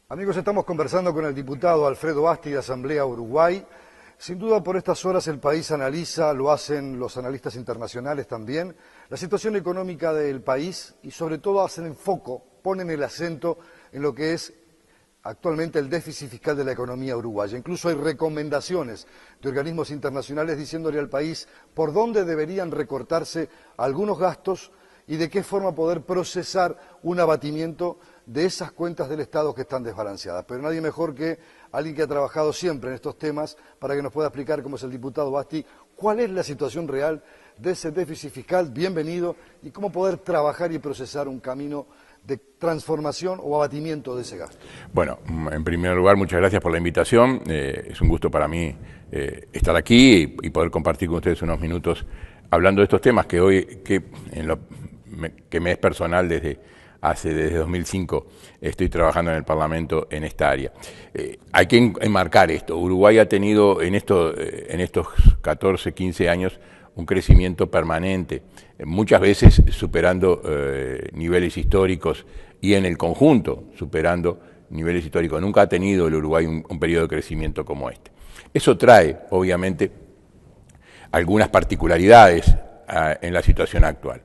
Amigos, estamos conversando con el diputado Alfredo Basti de Asamblea Uruguay. Sin duda, por estas horas el país analiza, lo hacen los analistas internacionales también, la situación económica del país y sobre todo hacen foco, ponen el acento en lo que es actualmente el déficit fiscal de la economía uruguaya. Incluso hay recomendaciones de organismos internacionales diciéndole al país por dónde deberían recortarse algunos gastos y de qué forma poder procesar un abatimiento de esas cuentas del Estado que están desbalanceadas. Pero nadie mejor que alguien que ha trabajado siempre en estos temas para que nos pueda explicar, como es el diputado Basti, cuál es la situación real de ese déficit fiscal, bienvenido, y cómo poder trabajar y procesar un camino de transformación o abatimiento de ese gasto. Bueno, en primer lugar, muchas gracias por la invitación. Es un gusto para mí estar aquí y poder compartir con ustedes unos minutos hablando de estos temas que hoy, que me es personal desde 2005, estoy trabajando en el Parlamento en esta área. Hay que enmarcar esto. Uruguay ha tenido en estos 14, 15 años un crecimiento permanente, muchas veces superando niveles históricos y en el conjunto superando niveles históricos. Nunca ha tenido el Uruguay un periodo de crecimiento como este. Eso trae, obviamente, algunas particularidades en la situación actual.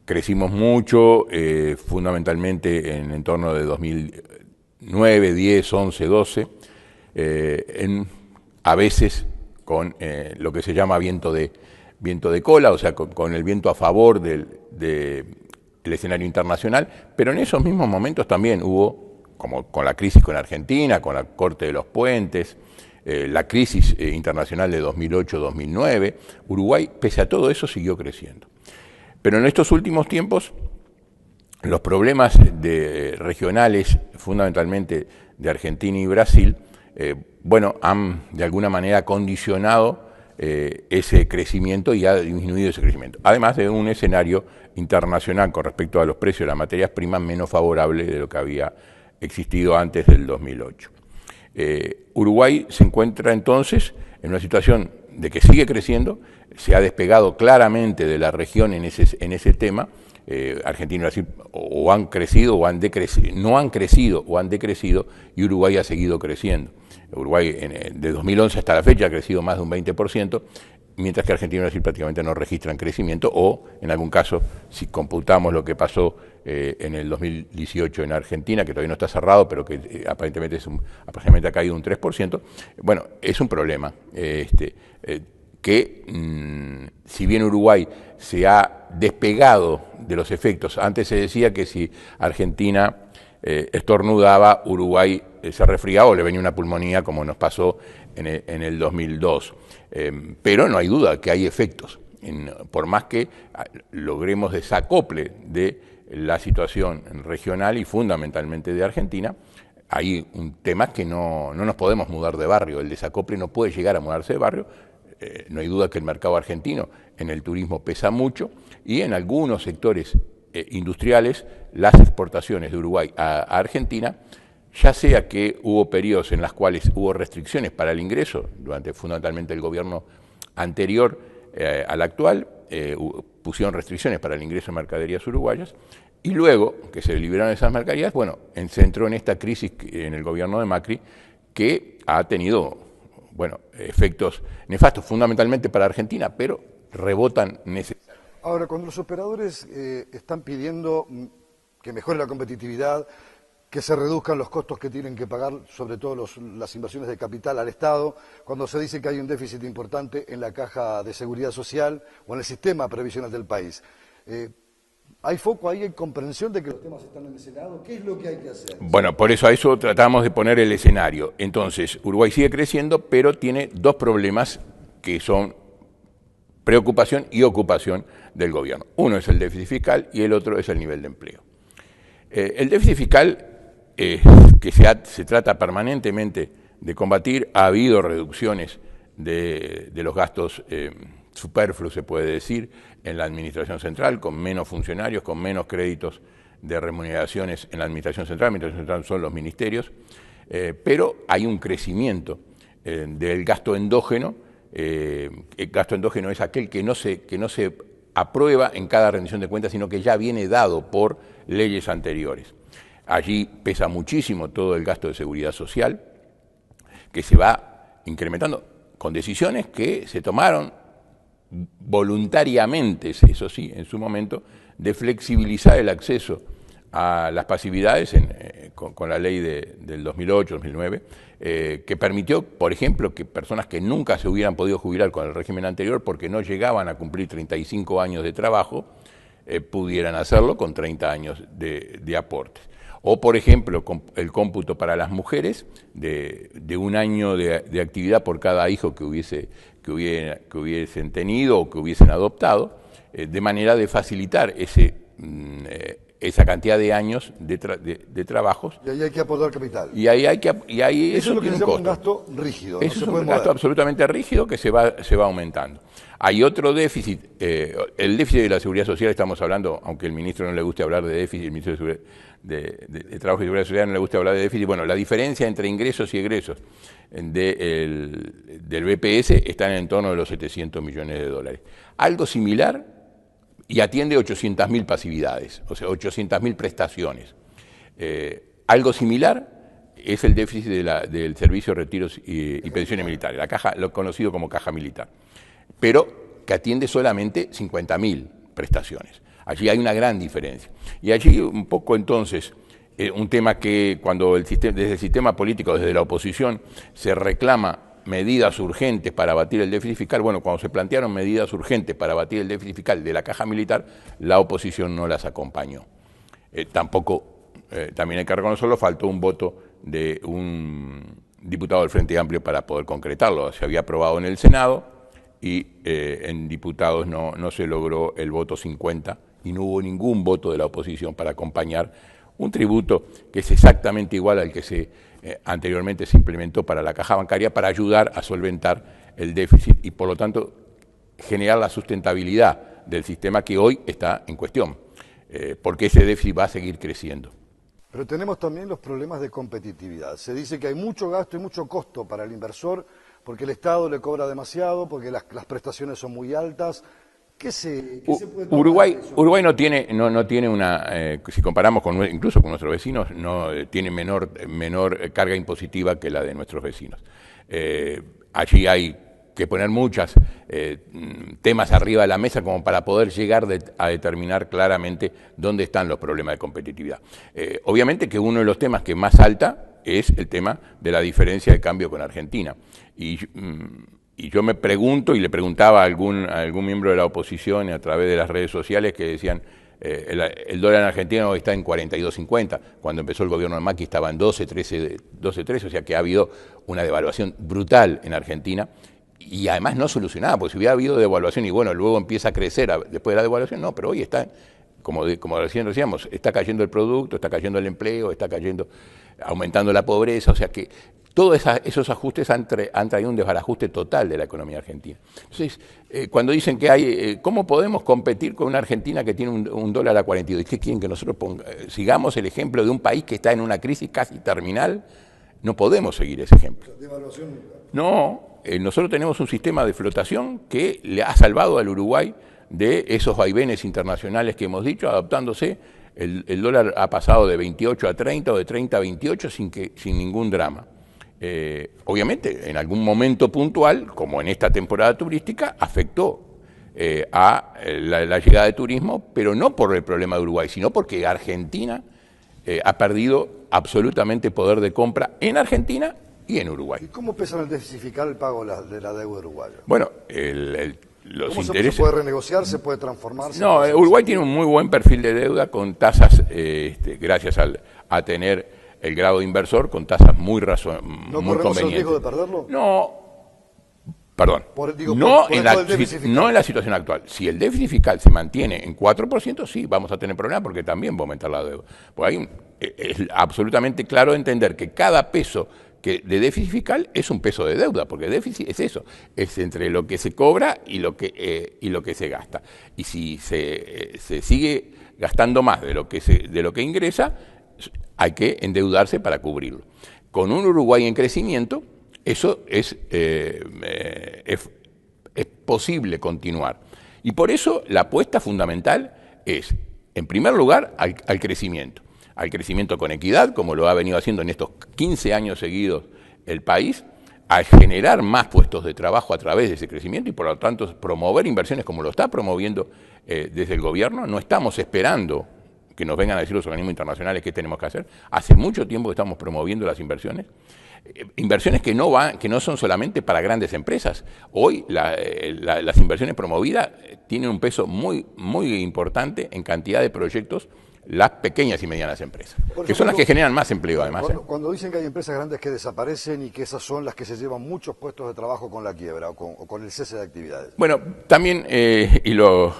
Crecimos mucho, fundamentalmente en el entorno de 2009, 10, 11, 12, a veces con lo que se llama viento de cola, o sea, con el viento a favor del escenario internacional, pero en esos mismos momentos también hubo, como con la crisis con Argentina, con la corte de los puentes, la crisis internacional de 2008-2009, Uruguay, pese a todo eso, siguió creciendo. Pero en estos últimos tiempos, los problemas regionales, fundamentalmente de Argentina y Brasil, han de alguna manera condicionado ese crecimiento y ha disminuido ese crecimiento. Además de un escenario internacional con respecto a los precios de las materias primas menos favorable de lo que había existido antes del 2008. Uruguay se encuentra entonces en una situación de que sigue creciendo, se ha despegado claramente de la región en ese tema. Argentina y Brasil o han crecido o han decrecido, no han crecido o han decrecido, y Uruguay ha seguido creciendo. Uruguay de 2011 hasta la fecha ha crecido más de un 20%, mientras que Argentina y Brasil prácticamente no registran crecimiento, o en algún caso, si computamos lo que pasó en el 2018 en Argentina, que todavía no está cerrado, pero que aparentemente aproximadamente ha caído un 3%, bueno, es un problema que si bien Uruguay se ha despegado de los efectos, antes se decía que si Argentina estornudaba, Uruguay se resfriaba o le venía una pulmonía, como nos pasó en el 2002. Pero no hay duda que hay efectos, por más que logremos desacople de la situación regional y fundamentalmente de Argentina. Hay un tema que no nos podemos mudar de barrio, el desacople no puede llegar a mudarse de barrio. No hay duda que el mercado argentino en el turismo pesa mucho y en algunos sectores industriales las exportaciones de Uruguay a Argentina, ya sea que hubo periodos en los cuales hubo restricciones para el ingreso, durante fundamentalmente el gobierno anterior al actual, pusieron restricciones para el ingreso de mercaderías uruguayas, y luego que se liberaron esas mercaderías, se entró en esta crisis en el gobierno de Macri, que ha tenido efectos nefastos, fundamentalmente para Argentina, pero rebotan necesariamente. Ahora, cuando los operadores están pidiendo que mejore la competitividad, que se reduzcan los costos que tienen que pagar, sobre todo las inversiones de capital al Estado, cuando se dice que hay un déficit importante en la caja de seguridad social o en el sistema previsional del país, ¿hay foco ahí, hay comprensión de que los temas están en ese lado? ¿Qué es lo que hay que hacer? Bueno, por eso a eso tratamos de poner el escenario. Entonces, Uruguay sigue creciendo, pero tiene dos problemas que son preocupación y ocupación del gobierno. Uno es el déficit fiscal y el otro es el nivel de empleo. El déficit fiscal, que se trata permanentemente de combatir, ha habido reducciones de los gastos superfluos, se puede decir, en la administración central, con menos funcionarios, con menos créditos de remuneraciones en la administración central. La administración central son los ministerios, pero hay un crecimiento del gasto endógeno. El gasto endógeno es aquel que no se aprueba en cada rendición de cuentas, sino que ya viene dado por leyes anteriores. allí pesa muchísimo todo el gasto de seguridad social, que se va incrementando con decisiones que se tomaron voluntariamente, eso sí, en su momento, de flexibilizar el acceso a las pasividades con la ley del 2008-2009, que permitió, por ejemplo, que personas que nunca se hubieran podido jubilar con el régimen anterior porque no llegaban a cumplir 35 años de trabajo, pudieran hacerlo con 30 años de aportes. O, por ejemplo, el cómputo para las mujeres de un año de actividad por cada hijo que hubiesen tenido o que hubiesen adoptado, de manera de facilitar esa cantidad de años de trabajos. Y ahí hay que aportar capital. Y ahí eso es lo que se llama un gasto rígido. Eso es un gasto absolutamente rígido que se va aumentando. Hay otro déficit, el déficit de la seguridad social, estamos hablando, aunque el ministro no le guste hablar de déficit, el ministro de Trabajo y Seguridad Social no le gusta hablar de déficit, bueno, la diferencia entre ingresos y egresos del BPS está en el entorno de los 700 millones de dólares. Algo similar, y atiende 800.000 pasividades, o sea, 800.000 prestaciones. Algo similar es el déficit del Servicio de Retiros y Pensiones Militares, la caja, lo conocido como caja militar, pero que atiende solamente 50.000 prestaciones. Allí hay una gran diferencia. Y allí un poco entonces, un tema que cuando desde el sistema político, desde la oposición, se reclama medidas urgentes para abatir el déficit fiscal, bueno, cuando se plantearon medidas urgentes para abatir el déficit fiscal de la caja militar, la oposición no las acompañó. También hay que reconocerlo, faltó un voto de un diputado del Frente Amplio para poder concretarlo. Se había aprobado en el Senado y en diputados no se logró el voto 50 y no hubo ningún voto de la oposición para acompañar un tributo que es exactamente igual al que anteriormente se implementó para la caja bancaria para ayudar a solventar el déficit y por lo tanto generar la sustentabilidad del sistema que hoy está en cuestión, porque ese déficit va a seguir creciendo. Pero tenemos también los problemas de competitividad. Se dice que hay mucho gasto y mucho costo para el inversor porque el Estado le cobra demasiado, porque las prestaciones son muy altas. ¿Qué se puede tomar? Uruguay no tiene una, si comparamos incluso con nuestros vecinos, no tiene menor carga impositiva que la de nuestros vecinos. Allí hay que poner muchos temas arriba de la mesa como para poder llegar a determinar claramente dónde están los problemas de competitividad. Obviamente que uno de los temas que más salta es el tema de la diferencia de cambio con Argentina. Y yo me pregunto, y le preguntaba a algún miembro de la oposición a través de las redes sociales que decían, el dólar en Argentina hoy está en 42.50, cuando empezó el gobierno de Macri estaba en 12, 13, o sea que ha habido una devaluación brutal en Argentina, y además no solucionada, porque si hubiera habido devaluación y bueno, luego empieza a crecer después de la devaluación, no, pero hoy está, como recién decíamos, está cayendo el producto, está cayendo el empleo, aumentando la pobreza, o sea que todos esos ajustes han traído un desbarajuste total de la economía argentina. Entonces, cuando dicen que ¿cómo podemos competir con una Argentina que tiene un dólar a 42? ¿Qué quieren que nosotros sigamos el ejemplo de un país que está en una crisis casi terminal? No podemos seguir ese ejemplo. No, nosotros tenemos un sistema de flotación que le ha salvado al Uruguay de esos vaivenes internacionales que hemos dicho, adaptándose. El dólar ha pasado de 28 a 30 o de 30 a 28 sin ningún drama. Obviamente, en algún momento puntual, como en esta temporada turística, afectó a la llegada de turismo, pero no por el problema de Uruguay, sino porque Argentina ha perdido absolutamente poder de compra en Argentina y en Uruguay. ¿Y cómo pesa en el déficit fiscal el pago de la deuda uruguaya? Bueno, los intereses... ¿Se puede renegociar, se puede transformar? No, Uruguay tiene un muy buen perfil de deuda con tasas, gracias a tener el grado de inversor, con tasas muy convenientes. ¿No corremos el riesgo de perderlo? No, perdón, no en la situación actual. Si el déficit fiscal se mantiene en 4%, sí, vamos a tener problemas porque también va a aumentar la deuda. Pues es absolutamente claro entender que cada peso de déficit fiscal es un peso de deuda, porque el déficit es eso, es entre lo que se cobra y lo que se gasta. Y si se sigue gastando más de lo que ingresa, hay que endeudarse para cubrirlo. Con un Uruguay en crecimiento, eso es posible continuar. Y por eso la apuesta fundamental es, en primer lugar, al crecimiento. al crecimiento con equidad, como lo ha venido haciendo en estos 15 años seguidos el país, a generar más puestos de trabajo a través de ese crecimiento y por lo tanto promover inversiones como lo está promoviendo desde el gobierno. No estamos esperando que nos vengan a decir los organismos internacionales qué tenemos que hacer. Hace mucho tiempo que estamos promoviendo las inversiones. Inversiones que no son solamente para grandes empresas. Hoy las inversiones promovidas tienen un peso muy importante en cantidad de proyectos, las pequeñas y medianas empresas, que son las que generan más empleo además. Cuando dicen que hay empresas grandes que desaparecen y que esas son las que se llevan muchos puestos de trabajo con la quiebra o con el cese de actividades. Bueno, también, y lo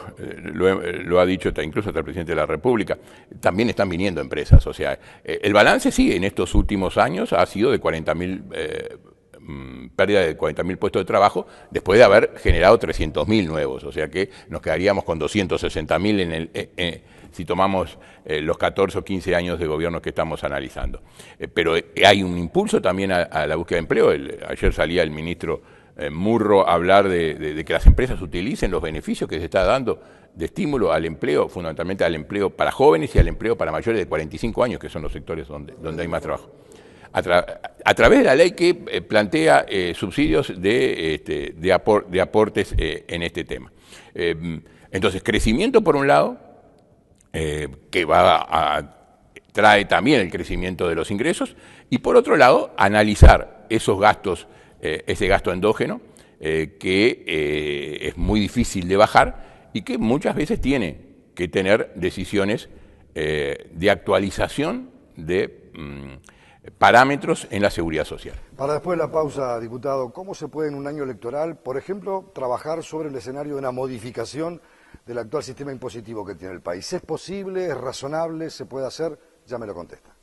ha dicho incluso hasta el presidente de la República, también están viniendo empresas. O sea, el balance sí, en estos últimos años ha sido de 40.000, pérdida de 40.000 puestos de trabajo, después de haber generado 300.000 nuevos. O sea que nos quedaríamos con 260.000 si tomamos los 14 o 15 años de gobierno que estamos analizando. Pero hay un impulso también a la búsqueda de empleo. Ayer salía el ministro Murro a hablar de que las empresas utilicen los beneficios que se está dando de estímulo al empleo, fundamentalmente al empleo para jóvenes y al empleo para mayores de 45 años, que son los sectores donde hay más trabajo. A través de la ley que plantea subsidios de aportes en este tema. Entonces, crecimiento por un lado, que trae también el crecimiento de los ingresos, y por otro lado, analizar esos gastos, ese gasto endógeno, que es muy difícil de bajar y que muchas veces tiene que tener decisiones de actualización de parámetros en la seguridad social. Para después de la pausa, diputado, ¿cómo se puede en un año electoral, por ejemplo, trabajar sobre el escenario de una modificación del actual sistema impositivo que tiene el país? ¿Es posible? ¿Es razonable? ¿Se puede hacer? Ya me lo contesta.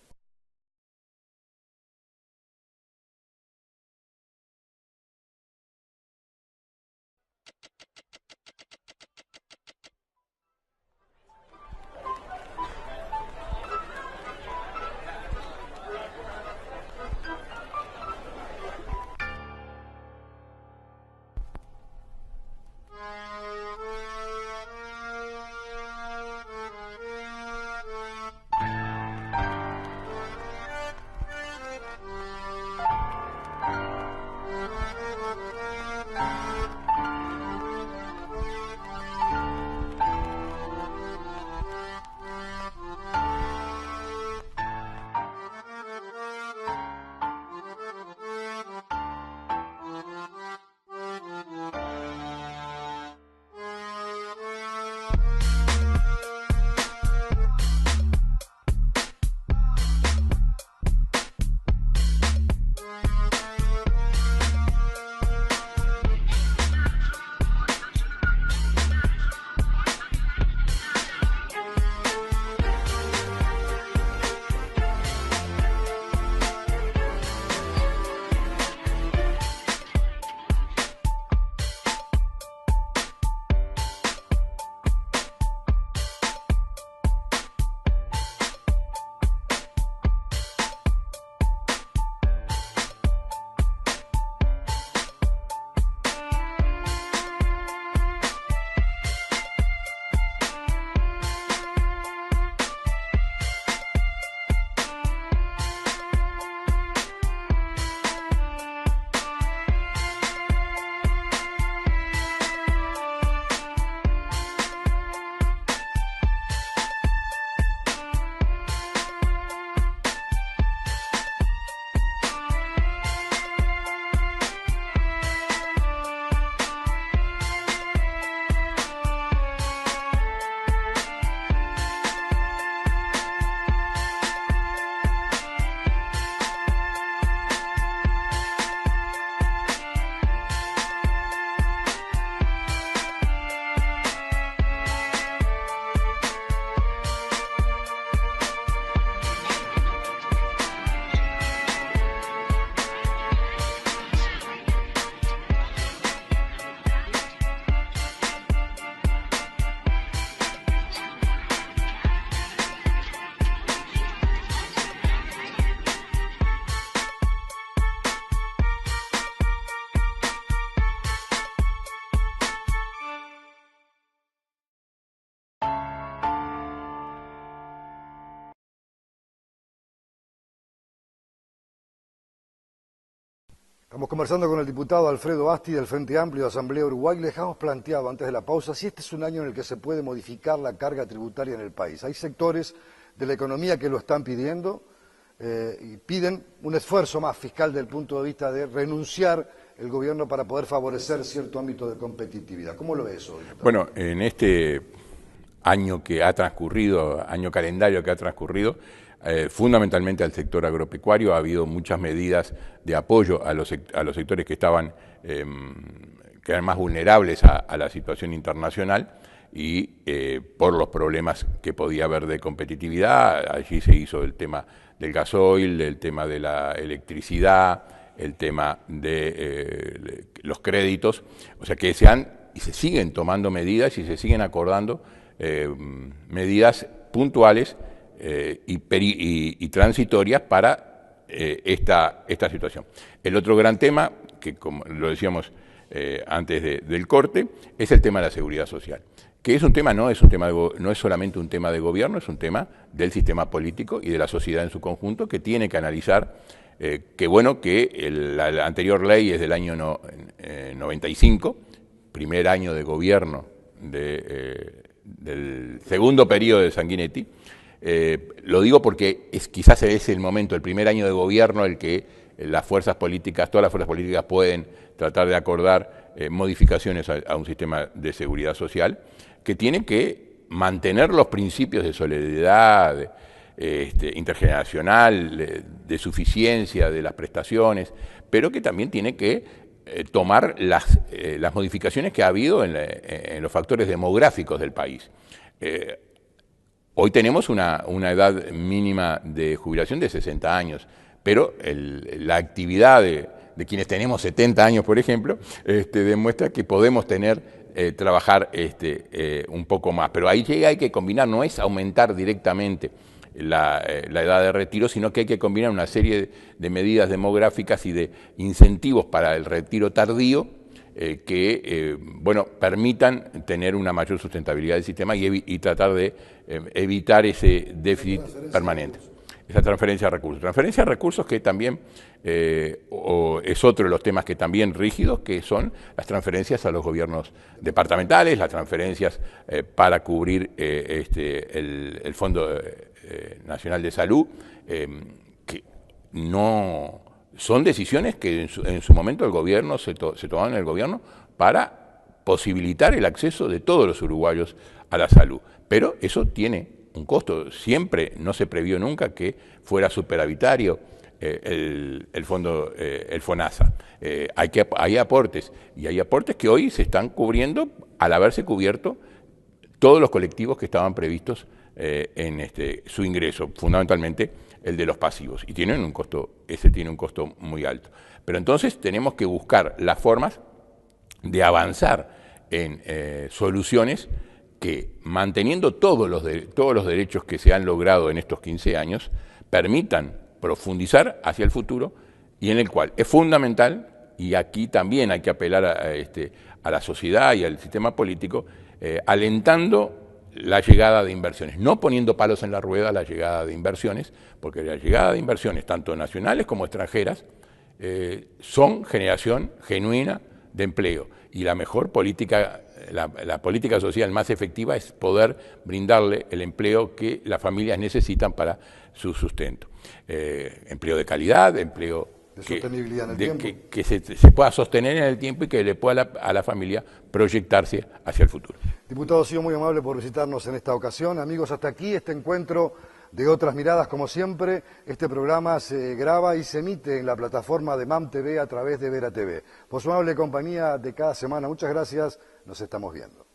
Estamos conversando con el diputado Alfredo Asti del Frente Amplio de Asamblea Uruguay. Le dejamos planteado antes de la pausa si este es un año en el que se puede modificar la carga tributaria en el país. Hay sectores de la economía que lo están pidiendo y piden un esfuerzo más fiscal desde el punto de vista de renunciar el gobierno para poder favorecer cierto ámbito de competitividad. ¿Cómo lo ve eso, diputado? Bueno, en este año que ha transcurrido, año calendario que ha transcurrido, fundamentalmente al sector agropecuario ha habido muchas medidas de apoyo a los sectores que estaban que eran más vulnerables a la situación internacional y por los problemas que podía haber de competitividad. Allí se hizo el tema del gasoil, el tema de la electricidad, el tema de los créditos, o sea que se han y se siguen tomando medidas y se siguen acordando medidas puntuales y transitorias para esta situación. El otro gran tema, que como lo decíamos antes del corte, es el tema de la seguridad social, que es un tema, no es solamente un tema de gobierno, es un tema del sistema político y de la sociedad en su conjunto, que tiene que analizar que bueno que la anterior ley es del año 95, primer año de gobierno del segundo periodo de Sanguinetti. Lo digo porque quizás es el momento, el primer año de gobierno, el que las fuerzas políticas, todas las fuerzas políticas pueden tratar de acordar modificaciones a un sistema de seguridad social que tiene que mantener los principios de solidaridad intergeneracional, de suficiencia de las prestaciones, pero que también tiene que tomar las modificaciones que ha habido en los factores demográficos del país. Hoy tenemos una edad mínima de jubilación de 60 años, pero la actividad de quienes tenemos 70 años, por ejemplo, demuestra que podemos trabajar un poco más. Pero ahí hay que combinar, no es aumentar directamente la edad de retiro, sino que hay que combinar una serie de medidas demográficas y de incentivos para el retiro tardío que permitan tener una mayor sustentabilidad del sistema y tratar de evitar ese déficit permanente. Esa transferencia de recursos. Transferencia de recursos que también es otro de los temas que también rígidos, que son las transferencias a los gobiernos departamentales, las transferencias para cubrir el Fondo Nacional de Salud, que no son decisiones que en su momento el gobierno se tomaron en el gobierno para posibilitar el acceso de todos los uruguayos a la salud. Pero eso tiene un costo. Siempre no se previó nunca que fuera superavitario el fondo, el FONASA. Hay aportes, y hay aportes que hoy se están cubriendo al haberse cubierto todos los colectivos que estaban previstos en su ingreso, fundamentalmente el de los pasivos, y tiene un costo muy alto. Pero entonces tenemos que buscar las formas de avanzar en soluciones que, manteniendo todos los derechos que se han logrado en estos 15 años, permitan profundizar hacia el futuro, y en el cual es fundamental, y aquí también hay que apelar a la sociedad y al sistema político, alentando la llegada de inversiones, no poniendo palos en la rueda a la llegada de inversiones, porque la llegada de inversiones, tanto nacionales como extranjeras, son generación genuina de empleo, y la mejor política, la política social más efectiva es poder brindarle el empleo que las familias necesitan para su sustento. Empleo de calidad, empleo de sostenibilidad en el tiempo. Que se pueda sostener en el tiempo y que le pueda a la familia proyectarse hacia el futuro. Diputado, ha sido muy amable por visitarnos en esta ocasión. Amigos, hasta aquí este encuentro de Otras Miradas, como siempre. Este programa se graba y se emite en la plataforma de MAM TV a través de Vera TV. Por su amable compañía de cada semana, muchas gracias. Nos estamos viendo.